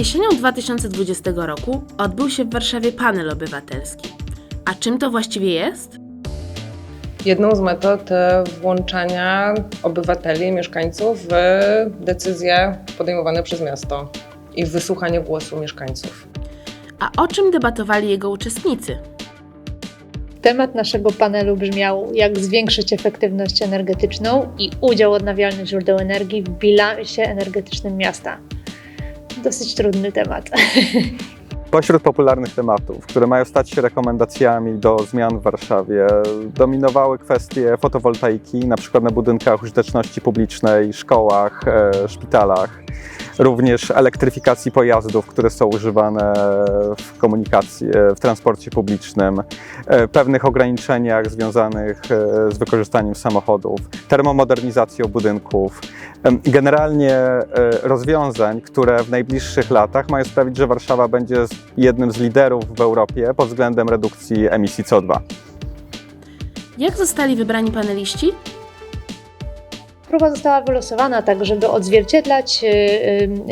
Jesienią 2020 roku odbył się w Warszawie panel obywatelski. A czym to właściwie jest? Jedną z metod włączania obywateli, mieszkańców w decyzje podejmowane przez miasto i w wysłuchanie głosu mieszkańców. A o czym debatowali jego uczestnicy? Temat naszego panelu brzmiał: jak zwiększyć efektywność energetyczną i udział odnawialnych źródeł energii w bilansie energetycznym miasta. Dosyć trudny temat. Pośród popularnych tematów, które mają stać się rekomendacjami do zmian w Warszawie, dominowały kwestie fotowoltaiki, na przykład na budynkach użyteczności publicznej, szkołach, szpitalach. Również elektryfikacji pojazdów, które są używane w komunikacji, w transporcie publicznym, pewnych ograniczeniach związanych z wykorzystaniem samochodów, termomodernizacją budynków. Generalnie rozwiązań, które w najbliższych latach mają sprawić, że Warszawa będzie jednym z liderów w Europie pod względem redukcji emisji CO2. Jak zostali wybrani paneliści? Próba została wylosowana tak, żeby odzwierciedlać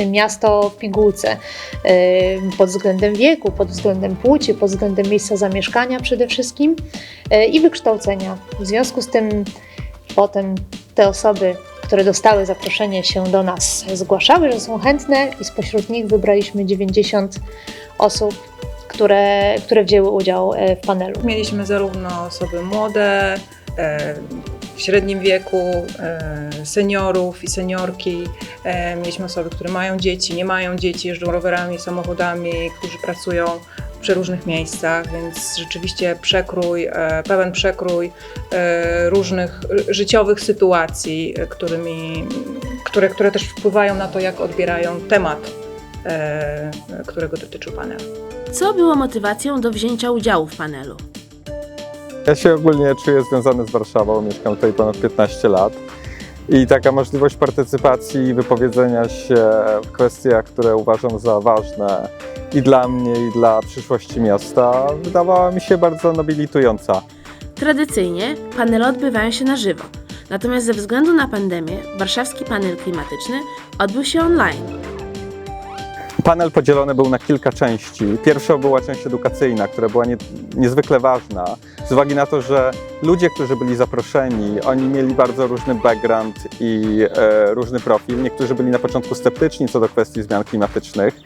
miasto w pigułce pod względem wieku, pod względem płci, pod względem miejsca zamieszkania przede wszystkim i wykształcenia. W związku z tym potem te osoby, które dostały zaproszenie, się do nas zgłaszały, że są chętne i spośród nich wybraliśmy 90 osób, które wzięły udział w panelu. Mieliśmy zarówno osoby młode, w średnim wieku, seniorów i seniorki. Mieliśmy osoby, które mają dzieci, nie mają dzieci, jeżdżą rowerami, samochodami, którzy pracują w przeróżnych miejscach, więc rzeczywiście pełen przekrój różnych życiowych sytuacji, które też wpływają na to, jak odbierają temat, którego dotyczył panel. Co było motywacją do wzięcia udziału w panelu? Ja się ogólnie czuję związany z Warszawą, mieszkam tutaj ponad 15 lat i taka możliwość partycypacji i wypowiedzenia się w kwestiach, które uważam za ważne i dla mnie, i dla przyszłości miasta, wydawała mi się bardzo nobilitująca. Tradycyjnie panele odbywają się na żywo, natomiast ze względu na pandemię warszawski panel klimatyczny odbył się online. Panel podzielony był na kilka części. Pierwszą była część edukacyjna, która była niezwykle ważna, z uwagi na to, że ludzie, którzy byli zaproszeni, oni mieli bardzo różny background i różny profil. Niektórzy byli na początku sceptyczni co do kwestii zmian klimatycznych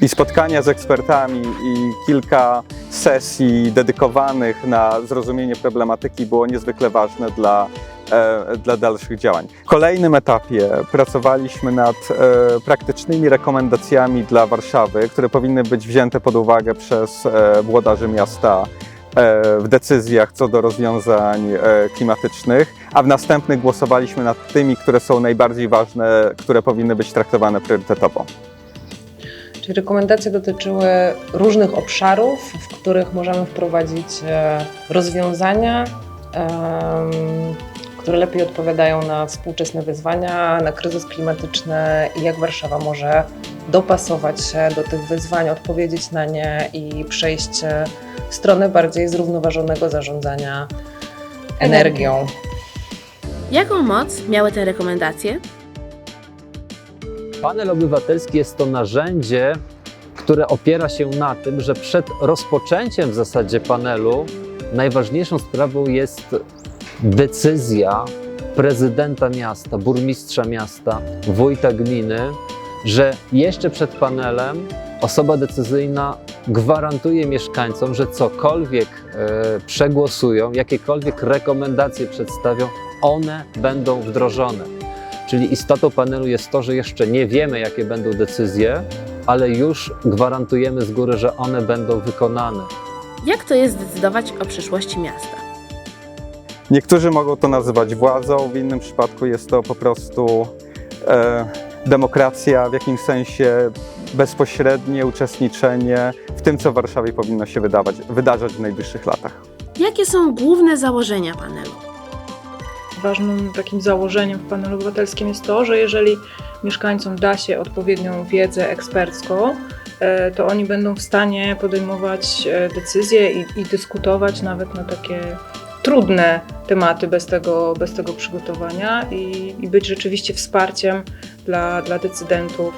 i spotkania z ekspertami i kilka sesji dedykowanych na zrozumienie problematyki było niezwykle ważne dla dalszych działań. W kolejnym etapie pracowaliśmy nad praktycznymi rekomendacjami dla Warszawy, które powinny być wzięte pod uwagę przez włodarzy miasta w decyzjach co do rozwiązań klimatycznych, a w następnych głosowaliśmy nad tymi, które są najbardziej ważne, które powinny być traktowane priorytetowo. Czyli rekomendacje dotyczyły różnych obszarów, w których możemy wprowadzić rozwiązania, które lepiej odpowiadają na współczesne wyzwania, na kryzys klimatyczny i jak Warszawa może dopasować się do tych wyzwań, odpowiedzieć na nie i przejść w stronę bardziej zrównoważonego zarządzania energią. Jaką moc miały te rekomendacje? Panel obywatelski jest to narzędzie, które opiera się na tym, że przed rozpoczęciem w zasadzie panelu najważniejszą sprawą jest decyzja prezydenta miasta, burmistrza miasta, wójta gminy, że jeszcze przed panelem osoba decyzyjna gwarantuje mieszkańcom, że cokolwiek przegłosują, jakiekolwiek rekomendacje przedstawią, one będą wdrożone. Czyli istotą panelu jest to, że jeszcze nie wiemy, jakie będą decyzje, ale już gwarantujemy z góry, że one będą wykonane. Jak to jest decydować o przyszłości miasta? Niektórzy mogą to nazywać władzą, w innym przypadku jest to po prostu demokracja, w jakimś sensie bezpośrednie uczestniczenie w tym, co w Warszawie powinno się wydarzać w najbliższych latach. Jakie są główne założenia panelu? Ważnym takim założeniem w panelu obywatelskim jest to, że jeżeli mieszkańcom da się odpowiednią wiedzę ekspercką, to oni będą w stanie podejmować decyzje i dyskutować nawet na takie trudne tematy bez tego przygotowania i być rzeczywiście wsparciem dla decydentów.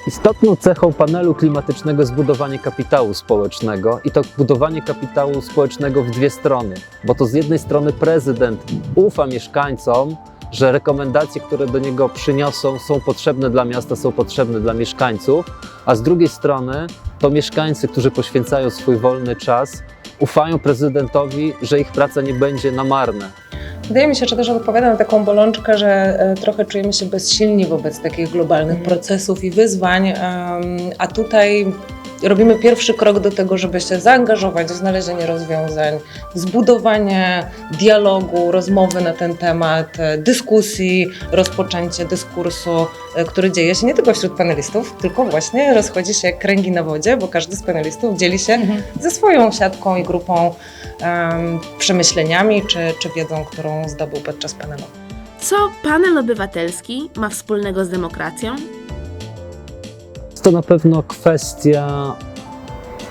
Istotną cechą panelu klimatycznego jest budowanie kapitału społecznego i to budowanie kapitału społecznego w dwie strony, bo to z jednej strony prezydent ufa mieszkańcom, że rekomendacje, które do niego przyniosą, są potrzebne dla miasta, są potrzebne dla mieszkańców, a z drugiej strony to mieszkańcy, którzy poświęcają swój wolny czas, ufają prezydentowi, że ich praca nie będzie na marne. Wydaje mi się, że też odpowiada na taką bolączkę, że trochę czujemy się bezsilni wobec takich globalnych procesów i wyzwań, a tutaj robimy pierwszy krok do tego, żeby się zaangażować w znalezienie rozwiązań, zbudowanie dialogu, rozmowy na ten temat, dyskusji, rozpoczęcie dyskursu, który dzieje się nie tylko wśród panelistów, tylko właśnie rozchodzi się jak kręgi na wodzie, bo każdy z panelistów dzieli się ze swoją siatką i grupą przemyśleniami czy wiedzą, którą zdobył podczas panelu. Co panel obywatelski ma wspólnego z demokracją? To na pewno kwestia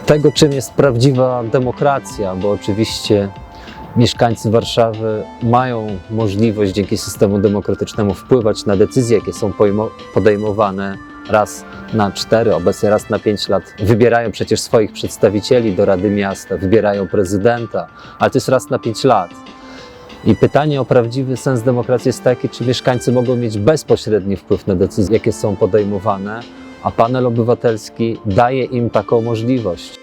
tego, czym jest prawdziwa demokracja, bo oczywiście mieszkańcy Warszawy mają możliwość dzięki systemu demokratycznemu wpływać na decyzje, jakie są podejmowane raz na 4, obecnie raz na 5 lat. Wybierają przecież swoich przedstawicieli do Rady Miasta, wybierają prezydenta, ale to jest raz na 5 lat. I pytanie o prawdziwy sens demokracji jest takie, czy mieszkańcy mogą mieć bezpośredni wpływ na decyzje, jakie są podejmowane, a panel obywatelski daje im taką możliwość.